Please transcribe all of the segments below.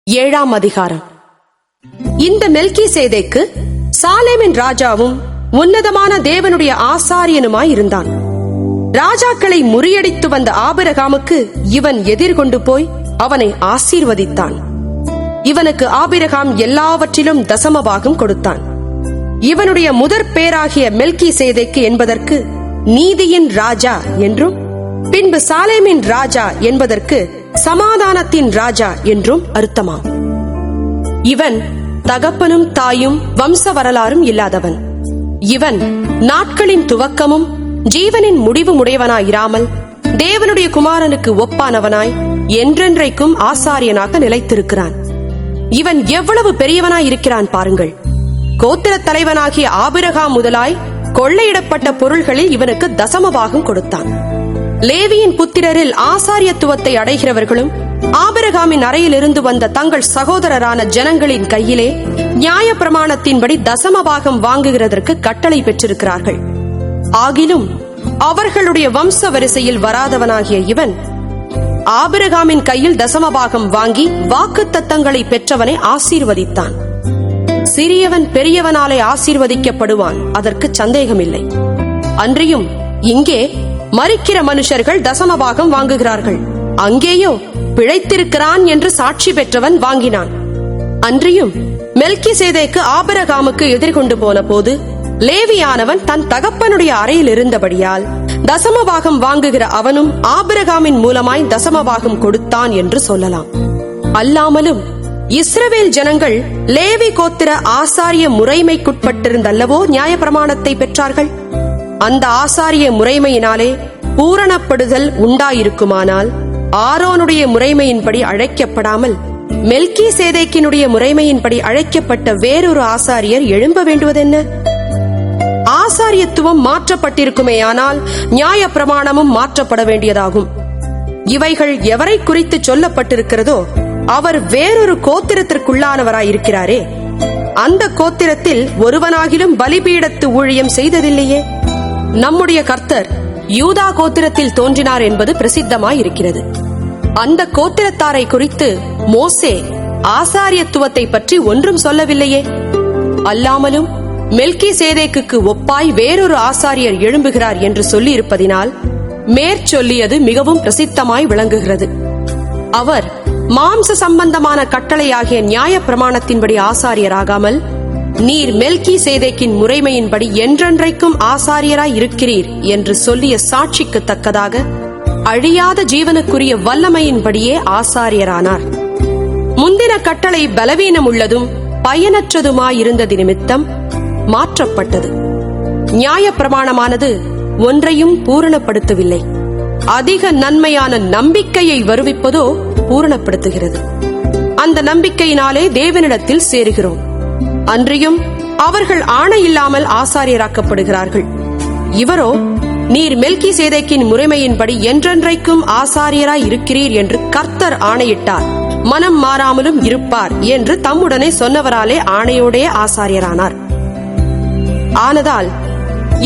7ஆம் அதிகாரம். இந்த மெல்கிசேதேக்கு சாலேமின் ராஜாவும் உன்னதமான தேவனுடைய ஆசாரியனுமாய் இருந்தான். ராஜாக்களை முறியடித்து வந்த ஆபிரகாமுக்கு இவன் எதிர்கொண்டு போய் அவனை ஆசீர்வதித்தான். இவனுக்கு ஆபிரகாம் எல்லாவற்றிலும் தசமபாகம் கொடுத்தான். இவனுடைய முதற் பேராகிய மெல்கிசேதேக்கு என்பதற்கு நீதியின் ராஜா என்றும், பின்பு சாலேமின் ராஜா என்பதற்கு சமாதானத்தின் ராஜா என்றும் அர்த்தமாம். இவன் தகப்பனும் தாயும் வம்ச வரலாறும் இல்லாதவன். இவன் நாட்களின் துவக்கமும் ஜீவனின் முடிவும் உடையவனாயிராமல் தேவனுடைய குமாரனுக்கு ஒப்பானவனாய் என்றென்றைக்கும் ஆசாரியனாக நிலைத்திருக்கிறான். இவன் எவ்வளவு பெரியவனாயிருக்கிறான் பாருங்கள். கோத்திர தலைவனாகிய ஆபிரகாம் முதலாய் கொள்ளையிடப்பட்ட பொருள்களில் இவனுக்கு தசமபாகம் கொடுத்தான். லேவியின் புத்திரரில் ஆசாரியத்துவத்தை அடைகிறவர்களும் ஆபிரகாமின் அறையிலிருந்து வந்த தங்கள் சகோதரரான ஜனங்களின் கையிலே நியாய பிரமாணத்தின்படி தசமபாகம் வாங்குகிறதற்கு கட்டளை பெற்றிருக்கிறார்கள். ஆகிலும் அவர்களுடைய வம்ச வரிசையில் வராதவனாகிய இவன் ஆபிரகாமின் கையில் தசமபாகம் வாங்கி வாக்குத்தத்தங்களை பெற்றவனை ஆசீர்வதித்தான். சிறியவன் பெரியவனாலே ஆசீர்வதிக்கப்படுவான், அதற்கு சந்தேகமில்லை. அன்றியும் இங்கே மரிக்கிற மனுஷர்கள் தசமபாகம் வாங்குகிறார்கள், அங்கேயோ பிழைத்திருக்கிறான் என்று சாட்சி பெற்றவன் வாங்கினான். அன்றியும் மெல்கிசேதேக்கு ஆபிரகாமுக்கு எதிர்கொண்டு போன போது லேவியானவன் தன் தகப்பனுடைய அறையில் இருந்தபடியால் தசமபாகம் வாங்குகிற அவனும் ஆபிரகாமின் மூலமாய் தசமபாகம் கொடுத்தான் என்று சொல்லலாம். அல்லாமலும் இஸ்ரவேல் ஜனங்கள் லேவி கோத்திர ஆசாரிய முறைமைக்குட்பட்டிருந்தல்லவோ நியாயப்பிரமாணத்தை பெற்றார்கள். அந்த ஆசாரிய முறைமையினாலே பூரணப்படுதல் உண்டாயிருக்குமானால் ஆரோனுடைய முறைமையின்படி அழைக்கப்படாமல் மெல்கிசேதேக்கினுடைய முறைமையின்படி அழைக்கப்பட்ட வேறொரு ஆசாரியர் எழும்ப வேண்டுவதென்ன? ஆசாரியத்துவம் மாற்றப்பட்டிருக்குமேயானால் நியாய பிரமாணமும் மாற்றப்பட வேண்டியதாகும். இவைகள் எவரை குறித்து சொல்லப்பட்டிருக்கிறதோ அவர் வேறொரு கோத்திரத்திற்குள்ளானவராயிருக்கிறாரே. அந்த கோத்திரத்தில் ஒருவனாகிலும் பலிபீடத்து ஊழியம் செய்ததில்லையே. நம்முடைய கர்த்தர் யூதா கோத்திரத்தில் தோன்றினார் என்பது பிரசித்தமாயிருக்கிறது. அந்த கோத்திரத்தாரை குறித்து மோசே ஆசாரியத்துவத்தை பற்றி ஒன்றும் சொல்லவில்லையே. அல்லாமலும் மெல்கிசேதேக்குக்கு ஒப்பாய் வேறொரு ஆசாரியர் எழும்புகிறார் என்று சொல்லி இருப்பதினால் மேற்சொல்லியது மிகவும் பிரசித்தமாய் விளங்குகிறது. அவர் மாம்ச சம்பந்தமான கட்டளையாகிய நியாய பிரமாணத்தின்படி ஆசாரியராகாமல் நீர் மெல்கிசேதேக்கின் முறைமையின்படி என்றென்றைக்கும் ஆசாரியராய் இருக்கிறீர் என்று சொல்லிய சாட்சிக்கு தக்கதாக அழியாத ஜீவனுக்குரிய வல்லமையின்படியே ஆசாரியரானார். முந்தின கட்டளை பலவீனம் உள்ளதும் பயனற்றதுமாயிருந்தது நிமித்தம் மாற்றப்பட்டது. நியாய பிரமாணமானது ஒன்றையும் பூரணப்படுத்தவில்லை. அதிக நன்மையான நம்பிக்கையை வருவிப்பதோ பூரணப்படுத்துகிறது. அந்த நம்பிக்கையினாலே தேவனிடத்தில் சேருகிறோம். அன்றியும் அவர்கள் ஆணையில்லாமல் ஆசாரியராக்கப்படுகிறார்கள். இவரோ நீர் மெல்கிசேதேக்கின் முறைமையின்படி என்றென்றைக்கும் ஆசாரியராய் இருக்கிறீர் என்று கர்த்தர் ஆணையிட்டார், மனம் மாறாமலும் இருப்பார் என்று தம்முடனே சொன்னவராலே ஆணையோடே ஆசாரியரானார். ஆனதால்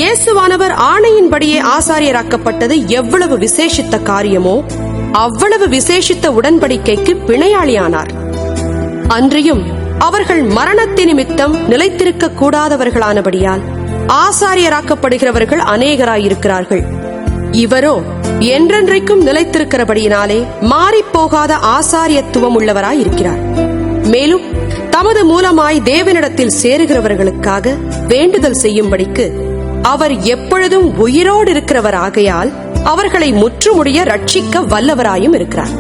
இயேசுவானவர் ஆணையின்படியே ஆசாரியராக்கப்பட்டது எவ்வளவு விசேஷித்த காரியமோ அவ்வளவு விசேஷித்த உடன்படிக்கைக்கு பிணையாளியானார். அன்றியும் அவர்கள் மரணத்தின் நிமித்தம் நிலைத்திருக்க கூடாதவர்களானபடியால் ஆசாரியராக்கப்படுகிறவர்கள் அநேகராயிருக்கிறார்கள். இவரோ என்றென்றைக்கும் நிலைத்திருக்கிறபடியினாலே மாறிப்போகாத ஆசாரியத்துவம் உள்ளவராயிருக்கிறார். மேலும் தமது மூலமாய் தேவனிடத்தில் சேருகிறவர்களுக்காக வேண்டுதல் செய்யும்படிக்கு அவர் எப்பொழுதும் உயிரோடு இருக்கிறவர் ஆகையால் அவர்களை முற்றுமுடிய ரட்சிக்க வல்லவராயும் இருக்கிறார்.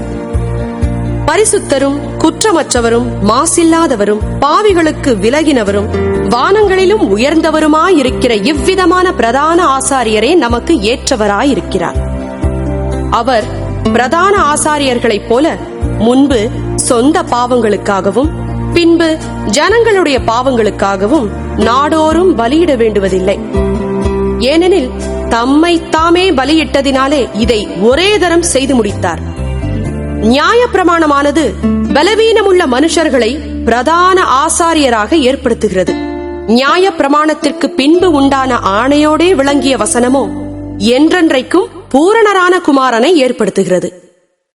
பரிசுத்தரும் குற்றமற்றவரும் மாசில்லாதவரும் பாவிகளுக்கு விலகினவரும் வானங்களிலும் உயர்ந்தவருமாயிருக்கிற இவ்விதமான பிரதான ஆசாரியரே நமக்கு ஏற்றவராயிருக்கிறார். அவர் பிரதான ஆசாரியர்களைப் போல முன்பு சொந்த பாவங்களுக்காகவும் பின்பு ஜனங்களுடைய பாவங்களுக்காகவும் நாடோறும் பலியிட வேண்டுவதில்லை. ஏனெனில் தம்மை தாமே பலியிட்டதினாலே இதை ஒரே தரம் செய்து முடித்தார். நியாய பிரமாணமானது பலவீனமுள்ள மனுஷர்களை பிரதான ஆசாரியராக ஏற்படுத்துகிறது. நியாய பிரமாணத்திற்கு பின்பு உண்டான ஆணையோடே விளங்கிய வசனமோ என்றென்றைக்கும் பூரணரான குமாரனை ஏற்படுத்துகிறது.